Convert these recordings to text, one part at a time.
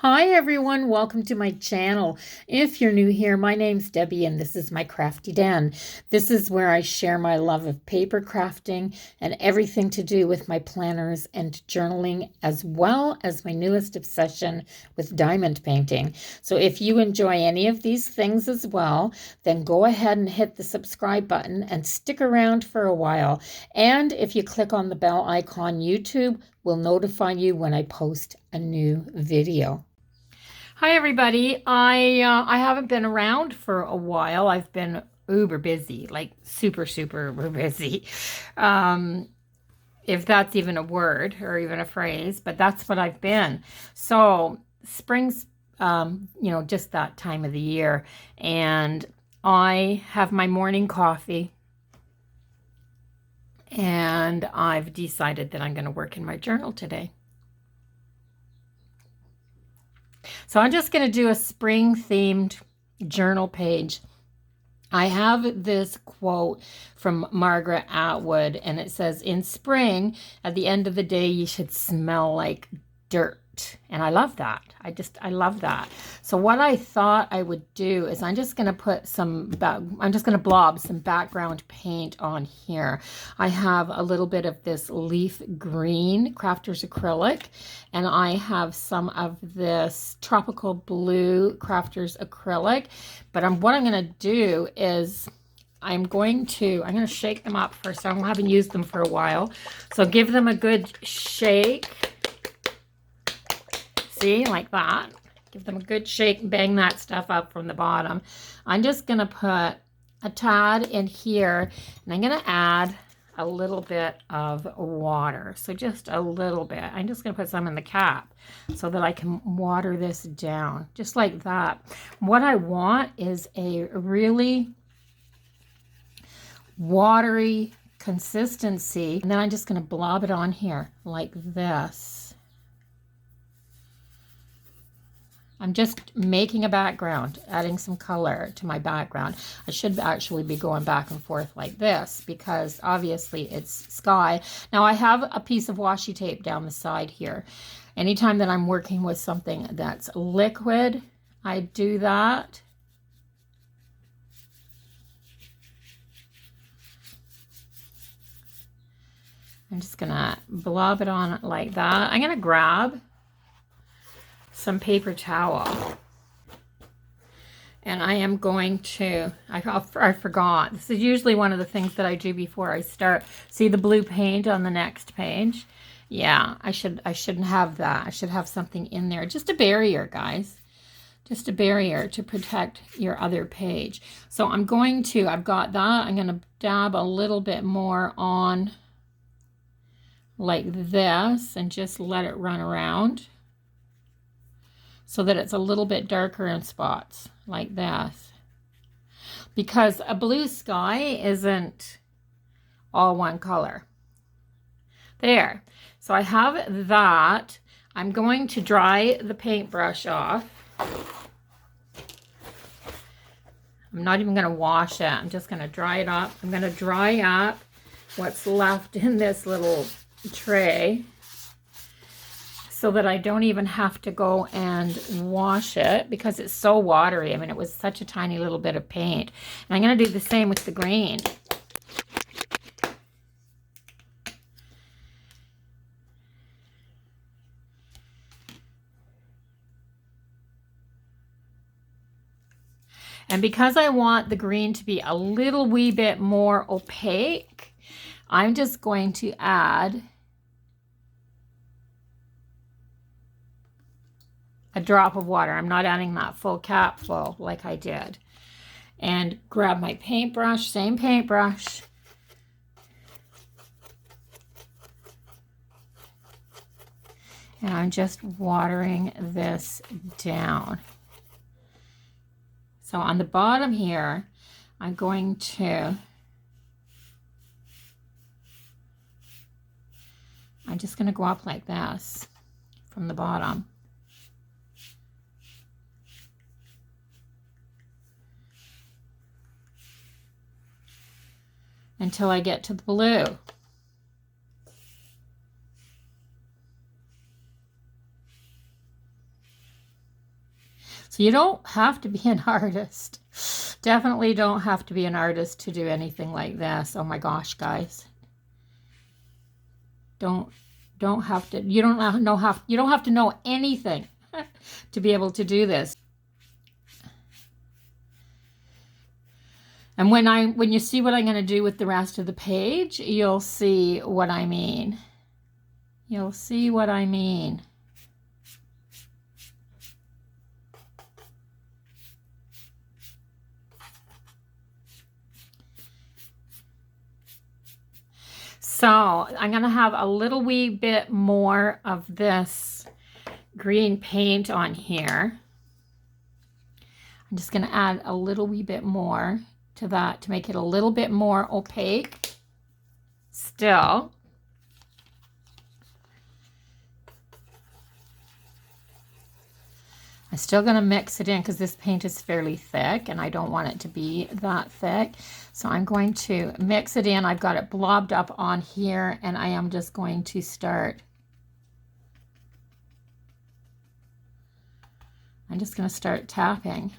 Hi everyone, welcome to my channel. If you're new here, my name's Debbie and this is my crafty den. This is where I share my love of paper crafting and everything to do with my planners and journaling, as well as my newest obsession with diamond painting. So if you enjoy any of these things as well, then go ahead and hit the subscribe button and stick around for a while. And if you click on the bell icon, YouTube will notify you when I post a new video. Hi everybody. I haven't been around for a while. I've been uber busy, like super uber busy. If that's even a word or even a phrase, but that's what I've been. So spring's just that time of the year, and I have my morning coffee and I've decided that I'm going to work in my journal today. So I'm just going to do a spring themed journal page. I have this quote from Margaret Atwood, and it says, "In spring, at the end of the day, you should smell like dirt." And I love that. I love that. So what I thought I would do is I'm just going to put blob some background paint on here. I have a little bit of this leaf green Crafters acrylic, and I have some of this tropical blue Crafters acrylic. But what I'm going to do is I'm going to shake them up first. I haven't used them for a while. So give them a good shake. See, like that. Give them a good shake and bang that stuff up from the bottom. I'm just going to put a tad in here, and I'm going to add a little bit of water. So just a little bit. I'm just going to put some in the cap so that I can water this down, just like that. What I want is a really watery consistency, and then I'm just going to blob it on here like this. I'm just making a background, adding some color to my background. I should actually be going back and forth like this because obviously it's sky. Now I have a piece of washi tape down the side here. Anytime that I'm working with something that's liquid, I do that. I'm just gonna blob it on like that. I'm gonna grab some paper towel, and I am going to, I forgot, this is usually one of the things that I do before I start. See the blue paint on the next page? Yeah, I shouldn't have that. I should have something in there, just a barrier, guys, just a barrier to protect your other page. So I've got that. I'm going to dab a little bit more on like this and just let it run around, so that it's a little bit darker in spots like this, because a blue sky isn't all one color. There. So I have that. I'm going to dry the paintbrush off. I'm not even going to wash it. I'm just going to dry it up. I'm going to dry up what's left in this little tray, so that I don't even have to go and wash it because it's so watery. I mean, it was such a tiny little bit of paint. And I'm going to do the same with the green. And because I want the green to be a little wee bit more opaque, I'm just going to add a drop of water. I'm not adding that full cap full like I did. And grab my paintbrush, same paintbrush. And I'm just watering this down. So on the bottom here, I'm just going to go up like this from the bottom. Until I get to the blue. So you don't have to be an artist. Definitely don't have to be an artist to do anything like this. Oh my gosh, guys. Don't have to, you don't have to know anything to be able to do this. And when you see what I'm going to do with the rest of the page, you'll see what I mean. You'll see what I mean. So I'm going to have a little wee bit more of this green paint on here. I'm just going to add a little wee bit more to that to make it a little bit more opaque still. I'm still going to mix it in because this paint is fairly thick and I don't want it to be that thick. So I'm going to mix it in. I've got it blobbed up on here and I am just going to start. I'm just going to start tapping.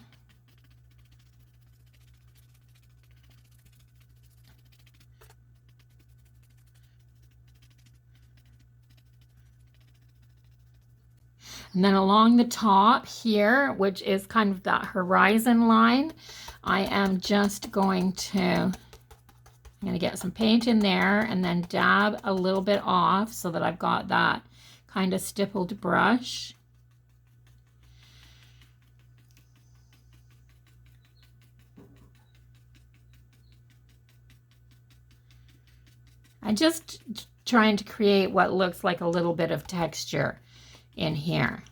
And then along the top here, which is kind of that horizon line, I am just going to get some paint in there and then dab a little bit off so that I've got that kind of stippled brush. I'm just trying to create what looks like a little bit of texture in here.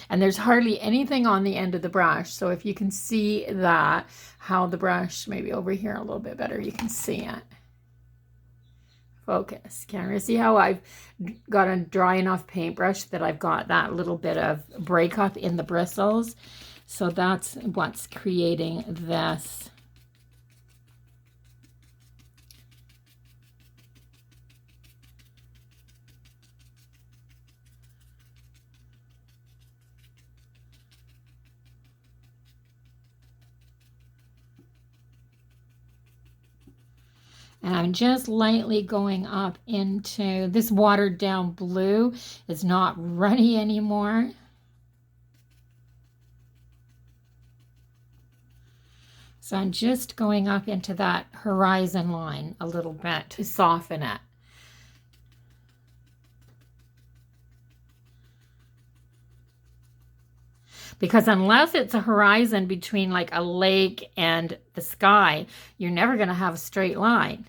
And there's hardly anything on the end of the brush. So if you can see that, how the brush, maybe over here a little bit better, you can see it. Focus. Can you see how I've got a dry enough paintbrush that I've got that little bit of breakup in the bristles? So that's what's creating this. And I'm just lightly going up into this watered down blue. Is not runny anymore. So I'm just going up into that horizon line a little bit to soften it. Because unless it's a horizon between like a lake and the sky, you're never going to have a straight line.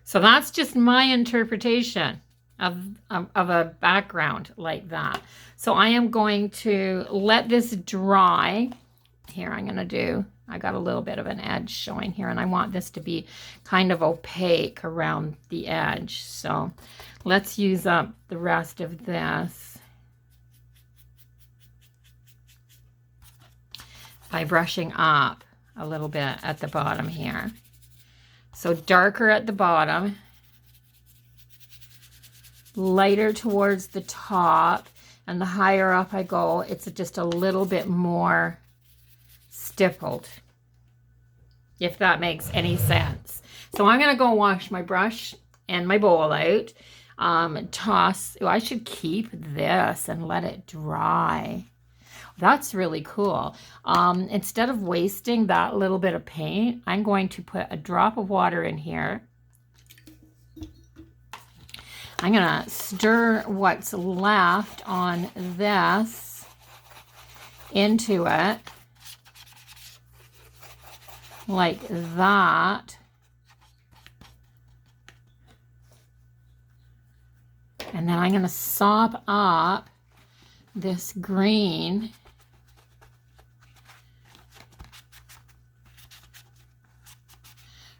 So that's just my interpretation of a background like that. So I am going to let this dry. Here I'm going to do, I got a little bit of an edge showing here and I want this to be kind of opaque around the edge. So let's use up the rest of this by brushing up a little bit at the bottom here. So darker at the bottom, lighter towards the top, and the higher up I go, it's just a little bit more stippled, if that makes any sense. So I'm going to go wash my brush and my bowl out, toss. Oh, I should keep this and let it dry. That's really cool. Instead of wasting that little bit of paint, I'm going to put a drop of water in here. I'm going to stir what's left on this into it like that. And then I'm going to sop up this green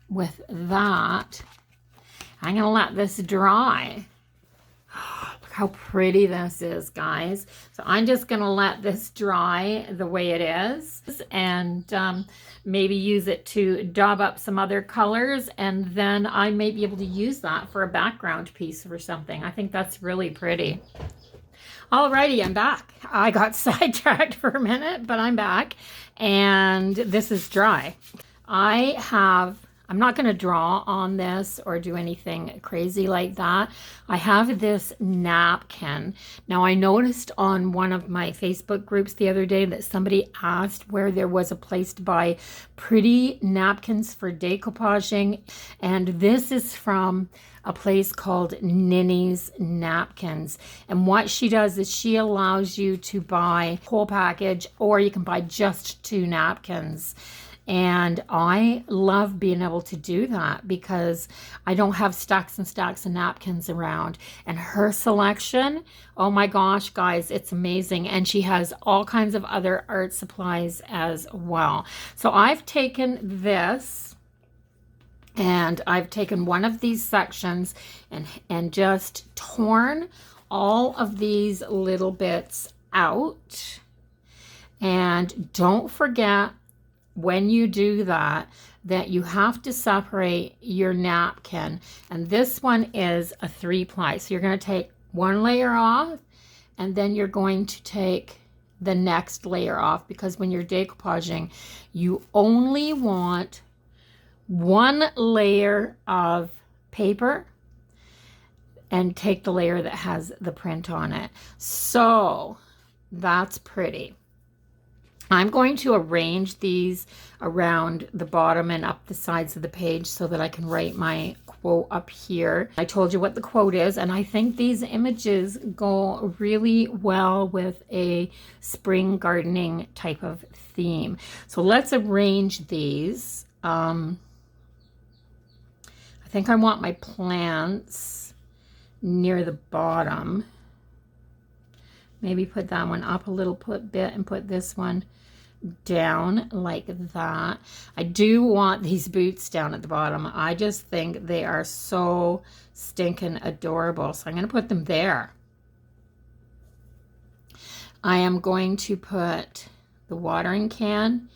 with that. I'm going to let this dry. Look how pretty this is, guys. So I'm just going to let this dry the way it is and maybe use it to daub up some other colors, and then I may be able to use that for a background piece or something. I think that's really pretty. Alrighty, I'm back. I got sidetracked for a minute, but I'm back, and this is dry. I'm not going to draw on this or do anything crazy like that. I have this napkin. Now, I noticed on one of my Facebook groups the other day that somebody asked where there was a place to buy pretty napkins for decoupaging. And this is from a place called Ninny's Napkins. And what she does is she allows you to buy a whole package, or you can buy just 2 napkins. And I love being able to do that because I don't have stacks and stacks of napkins around. And her selection, oh my gosh, guys, it's amazing. And she has all kinds of other art supplies as well. So I've taken this, and I've taken one of these sections and just torn all of these little bits out. And don't forget, when you do that, that you have to separate your napkin. And this one is a 3-ply. So you're going to take one layer off, and then you're going to take the next layer off, because when you're decoupaging, you only want 1 layer of paper and take the layer that has the print on it. So that's pretty. I'm going to arrange these around the bottom and up the sides of the page so that I can write my quote up here. I told you what the quote is, and I think these images go really well with a spring gardening type of theme. So let's arrange these. I think I want my plants near the bottom. Maybe put that one up a little bit and put this one down like that. I do want these boots down at the bottom. I just think they are so stinking adorable. So I'm going to put them there. I am going to put the watering can.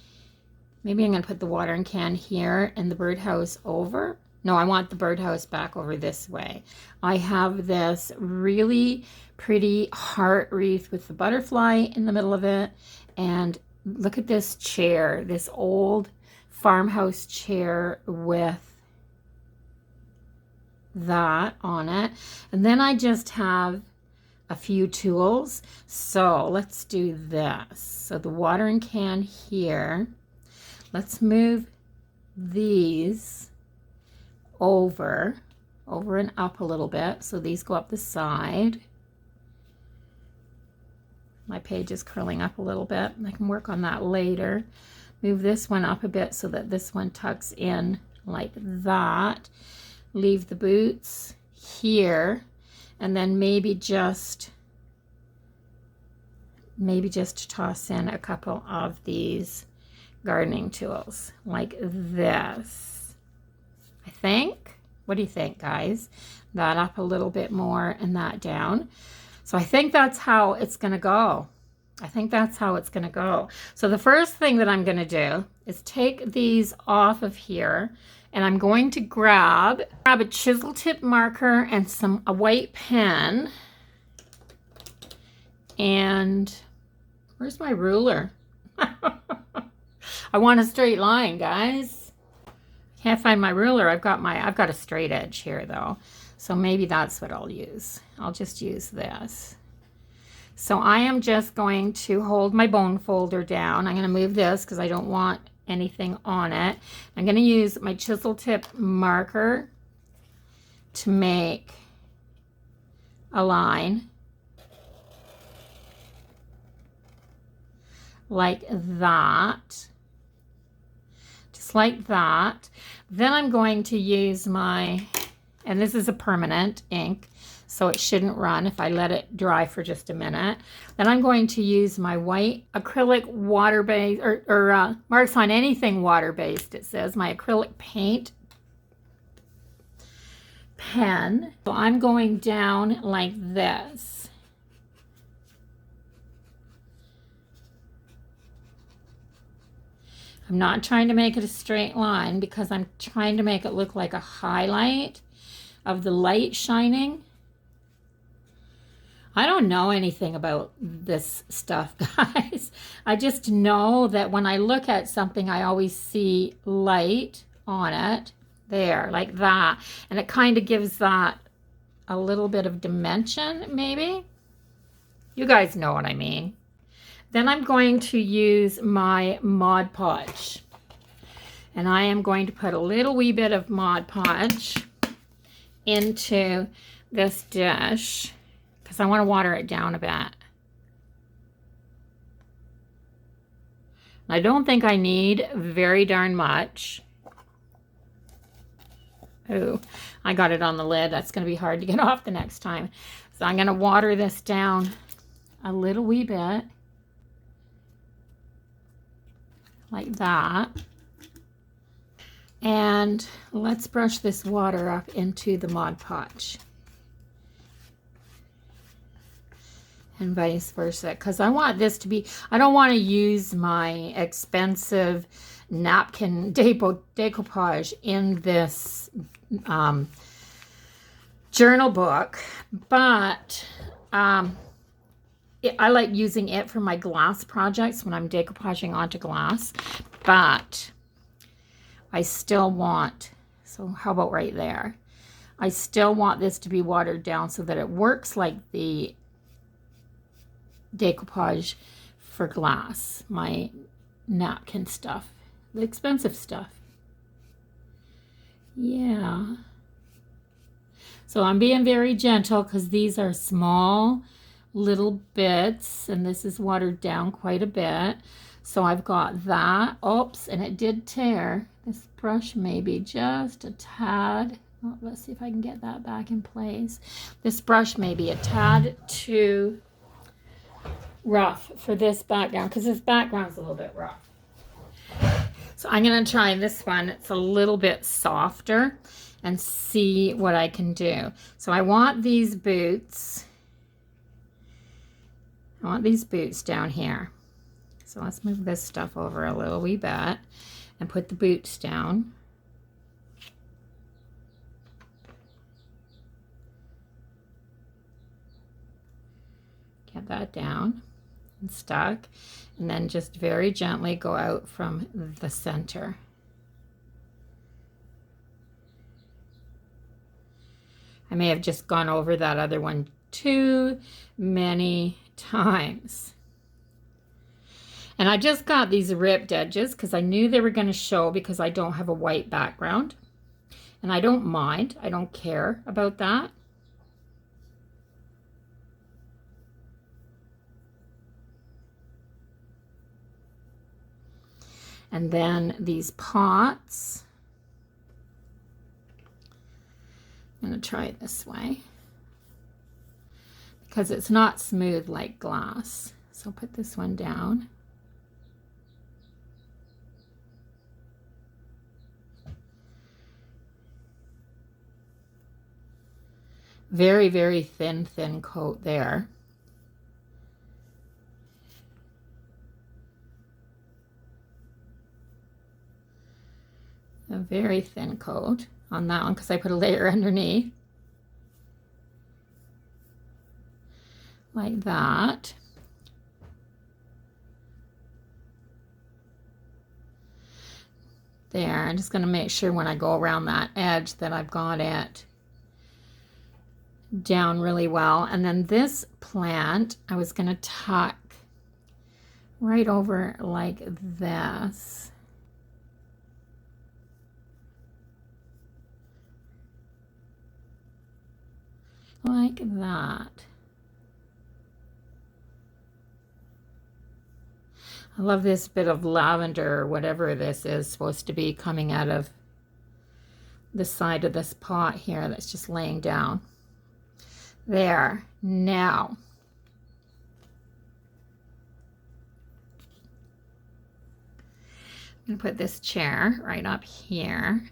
Maybe I'm going to put the watering can here and the birdhouse over. No, I want the birdhouse back over this way. I have this really pretty heart wreath with the butterfly in the middle of it. And look at this chair, this old farmhouse chair with that on it. And then I just have a few tools. So let's do this. So the watering can here. Let's move these over and up a little bit. So these go up the side. My page is curling up a little bit. I can work on that later. Move this one up a bit so that this one tucks in like that. Leave the boots here, and then maybe just toss in a couple of these gardening tools like this. I think. What do you think, guys? That up a little bit more and that down. So I think that's how it's going to go. I think that's how it's going to go. So the first thing that I'm going to do is take these off of here, and I'm going to grab a chisel tip marker and a white pen. And where's my ruler? I want a straight line, guys. Can't find my ruler. I've got a straight edge here though. So maybe that's what I'll use. I'll just use this. So I am just going to hold my bone folder down. I'm going to move this because I don't want anything on it. I'm going to use my chisel tip marker to make a line like that. Just like that. Then I'm going to use my, and this is a permanent ink, so it shouldn't run if I let it dry for just a minute. Then I'm going to use my white acrylic water-based, or Marks on Anything water-based, it says, my acrylic paint pen. So I'm going down like this. I'm not trying to make it a straight line because I'm trying to make it look like a highlight of the light shining. I don't know anything about this stuff, guys. I just know that when I look at something, I always see light on it. There, like that. And it kind of gives that a little bit of dimension, maybe. You guys know what I mean. Then I'm going to use my Mod Podge. And I am going to put a little wee bit of Mod Podge into this dish because I want to water it down a bit. I don't think I need very darn much. Oh, I got it on the lid. That's going to be hard to get off the next time. So I'm going to water this down a little wee bit. Like that. And let's brush this water up into the Mod Podge. And vice versa. Because I want this to be, I don't want to use my expensive napkin decoupage in this journal book, but I like using it for my glass projects when I'm decoupaging onto glass, but I still want, so how about right there? I still want this to be watered down so that it works like the decoupage for glass, my napkin stuff, the expensive stuff. Yeah. So I'm being very gentle because these are small little bits and this is watered down quite a bit. So I've got that. Oops, and it did tear. This brush maybe just a tad. Oh, let's see if I can get that back in place. This brush may be a tad too rough for this background because this background's a little bit rough. So I'm going to try this one. It's a little bit softer and see what I can do. So I want these boots. I want these boots down here. So let's move this stuff over a little wee bit and put the boots down. Get that down and stuck. And then just very gently go out from the center. I may have just gone over that other one too many times. And I just got these ripped edges because I knew they were going to show because I don't have a white background. And I don't mind. I don't care about that. And then these pots. I'm going to try it this way because it's not smooth like glass. So put this one down. Very, very thin coat there. A very thin coat on that one because I put a layer underneath. Like that. There, I'm just going to make sure when I go around that edge that I've got it down really well. And then this plant, I was going to tuck right over like this. Like that. I love this bit of lavender or whatever this is supposed to be coming out of the side of this pot here that's just laying down. There. Now, I'm going to put this chair right up here.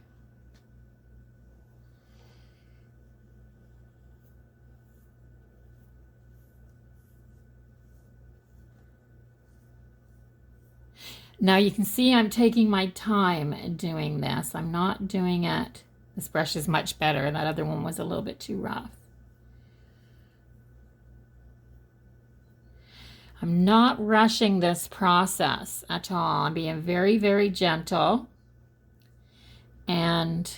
Now you can see I'm taking my time doing this. I'm not doing it. This brush is much better. That other one was a little bit too rough. I'm not rushing this process at all. I'm being very, very gentle and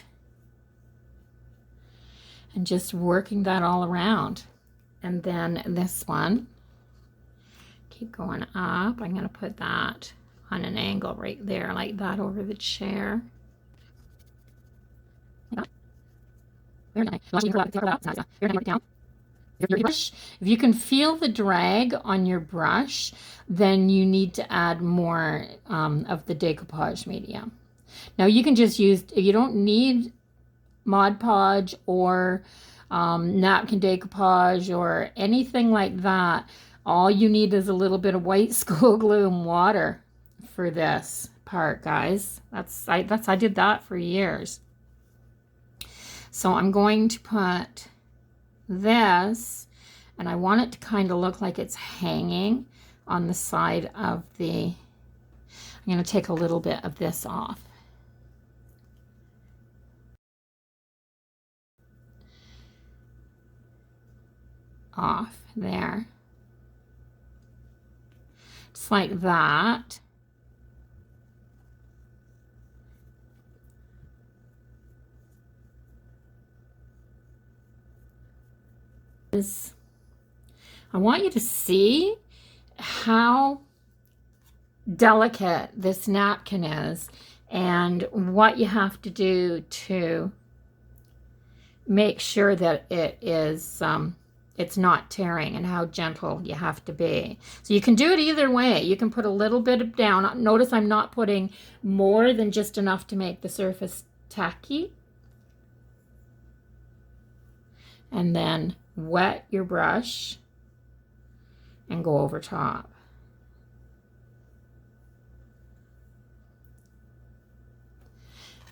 just working that all around. And then this one, keep going up. I'm going to put that on an angle right there, like that, over the chair. Very nice. If you can feel the drag on your brush, then you need to add more of the decoupage medium. Now you can just use, you don't need Mod Podge or napkin decoupage or anything like that. All you need is a little bit of white school glue and water for this part, guys. I did that for years. So I'm going to put this, and I want it to kind of look like it's hanging on the side of the, I'm going to take a little bit of this off. Off there. Just like that. I want you to see how delicate this napkin is and what you have to do to make sure that it is it's not tearing, and how gentle you have to be. So you can do it either way. You can put a little bit down. Notice I'm not putting more than just enough to make the surface tacky. And then wet your brush and go over top.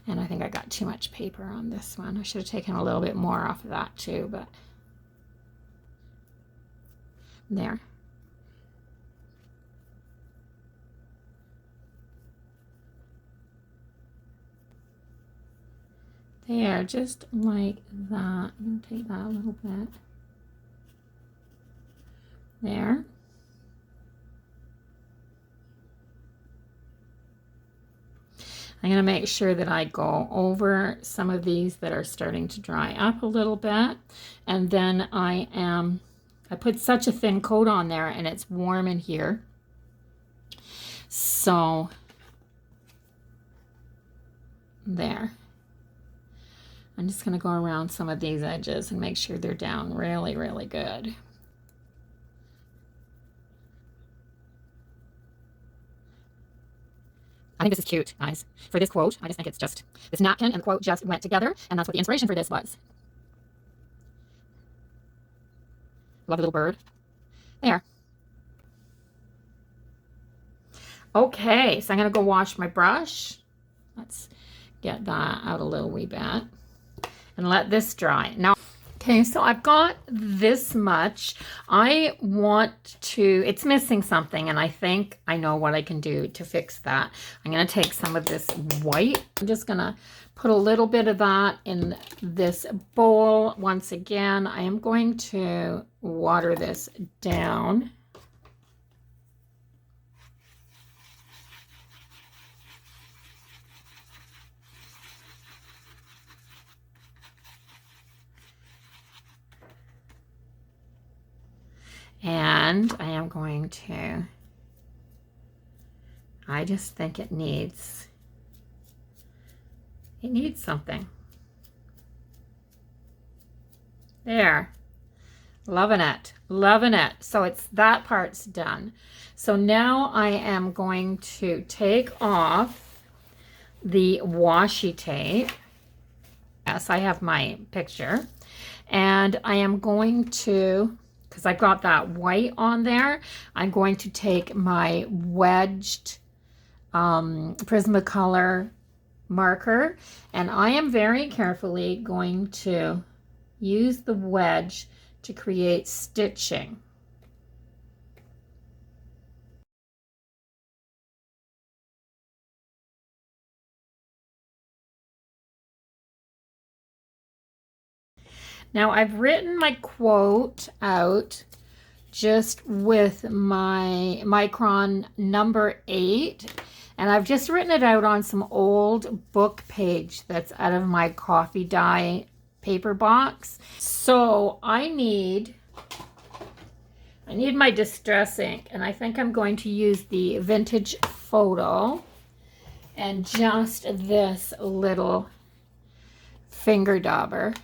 And I think I got too much paper on this one. I should have taken a little bit more off of that too, but there. There, just like that. I'm going to take that a little bit. There. I'm going to make sure that I go over some of these that are starting to dry up a little bit. And then I put such a thin coat on there, and it's warm in here. So there. I'm just going to go around some of these edges and make sure they're down really, really good. I think this is cute, guys. For this quote, I just think it's just, this napkin and the quote just went together, and that's what the inspiration for this was. Love the little bird. There. Okay, so I'm going to go wash my brush. Let's get that out a little wee bit and let this dry. Now, okay, so I've got this much. I want to, it's missing something, and I think I know what I can do to fix that. I'm going to take some of this white. I'm just going to put a little bit of that in this bowl. Once again, I am going to water this down. And I am going to, I just think it needs something. There. Loving it. Loving it. So it's, that part's done. So now I am going to take off the washi tape. Yes, I have my picture. And I am going to, because I've got that white on there, I'm going to take my wedged Prismacolor marker, and I am very carefully going to use the wedge to create stitching. Now I've written my quote out just with my micron number 8, and I've just written it out on some old book page that's out of my coffee dye paper box. So I need my distress ink, and I think I'm going to use the Vintage Photo and just this little finger dauber.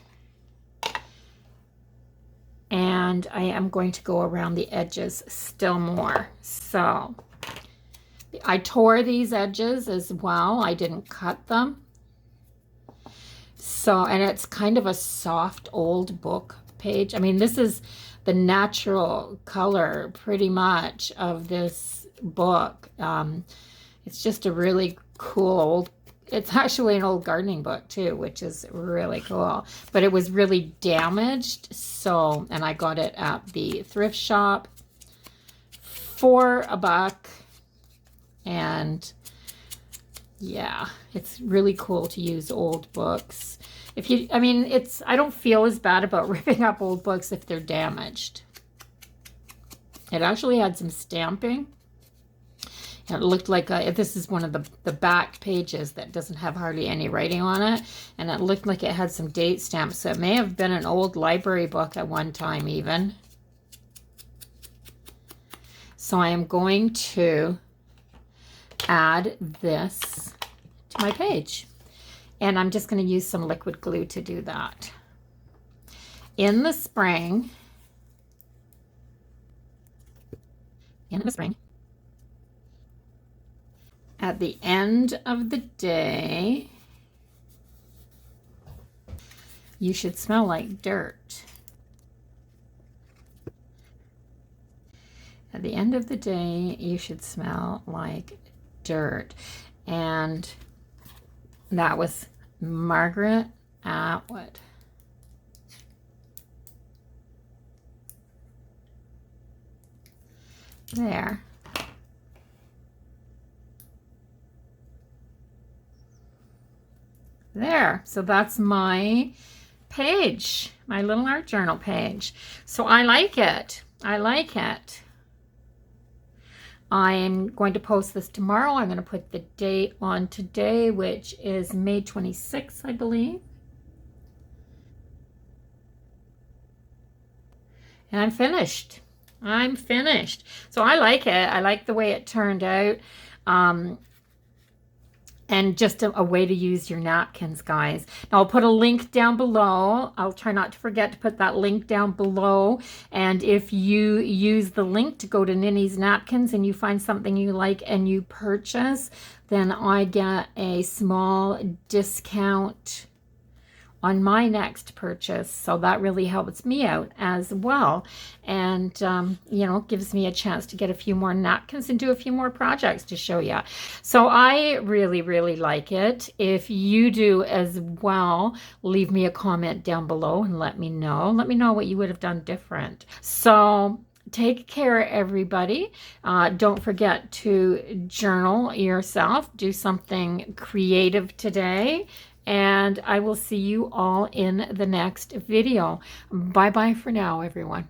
And I am going to go around the edges still more. So I tore these edges as well. I didn't cut them. So, and it's kind of a soft old book page. I mean, this is the natural color pretty much of this book. It's just a really cool old, it's actually an old gardening book too, which is really cool. But it was really damaged, so, and I got it at the thrift shop for $1. And yeah, it's really cool to use old books. If you, I mean, I don't feel as bad about ripping up old books if they're damaged. It actually had some stamping. And it looked like this is one of the back pages that doesn't have hardly any writing on it. And it looked like it had some date stamps. So it may have been an old library book at one time even. So I am going to add this to my page. And I'm just going to use some liquid glue to do that. In the spring, at the end of the day, you should smell like dirt. At the end of the day, you should smell like dirt. And that was Margaret Atwood. There. There, so that's my page, my little art journal page. So I like it. I like it. I'm going to post this tomorrow. I'm going to put the date on today, which is May 26th, I believe. And I'm finished. I'm finished. So I like it. I like the way it turned out. And just a way to use your napkins, guys. Now, I'll put a link down below. I'll try not to forget to put that link down below. And if you use the link to go to Ninny's Napkins and you find something you like and you purchase, then I get a small discount on my next purchase. So that really helps me out as well. And, you know, gives me a chance to get a few more napkins and do a few more projects to show you. So I really, really like it. If you do as well, leave me a comment down below and let me know. Let me know what you would have done different. So take care, everybody. Don't forget to journal yourself. Do something creative today. And I will see you all in the next video. Bye-bye for now, everyone.